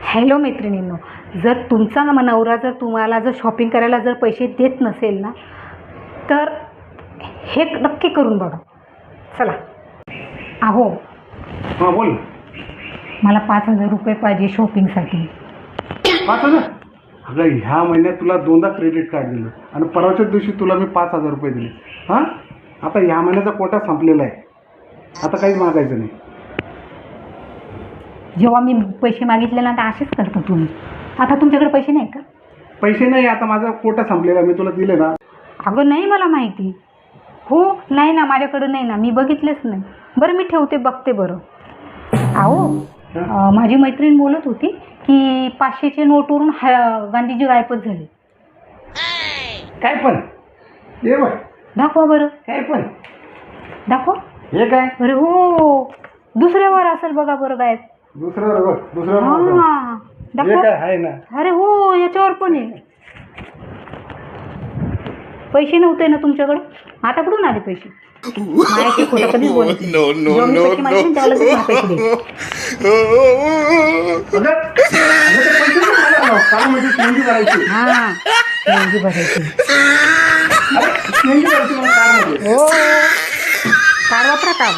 Hello मैत्रिणींनो, जर तुमचा नवरा जर तुम्हाला जर शॉपिंग करायला जर पैसे देत नसेल ना, तर हे नक्की करून बघा. चला. अहो, हां बोल. मला 5,000 रुपये पाहिजे शॉपिंगसाठी. 5,000? अगं ह्या महिन्यात तुला 2दा क्रेडिट कार्ड दिलं आणि परवाच्याच दिवशी तुला मी 5,000 रुपये दिले. हां, आता ह्या महिन्याचा कोटा संपलेला आहे. आता काहीच मागायचं नाही. जेव्हा मी पैसे मागितले ना, तर असेच करता तुम्ही. आता तुमच्याकडे पैसे नाही का? पैसे नाही, आता माझा कोटा संपलेला, मी तुला दिले ना. अगं नाही, मला माहिती. हो, नाही ना, माझ्याकडं नाही ना, मी बघितलेच नाही. बरं मी ठेवते, बघते बरं. अहो, माझी मैत्रीण बोलत होती की 500चे नोटवरून गांधीजी गायबच झाले. काय पण ये बघ, दाखवा बरं. काय पण दाखवा. हे काय अरे हो, दुसऱ्यावर असेल बघा बरं गायब. दुसऱ्यावर बघ, दुसऱ्यावर हां, हे दाखवा. काय आहे ना. अरे हो, याच्यावर पण आहे. पैसे नव्हते ना तुमच्याकडे, आता कुठून आले पैसे? माझ्याशी खोटं कधीच बोलत नाही. जेव्हा मी पैसे मागितले तेव्हा लगेच मला पैसे द्यायचे. अगं, अगं ते पैसे नाही मला राव. कारण म्हणजे शेंडी भरायची. हां, मेहंदी भरायची. शेंडी भरायची मला कारमध्ये. हो, कार्ड वापरा कार्ड.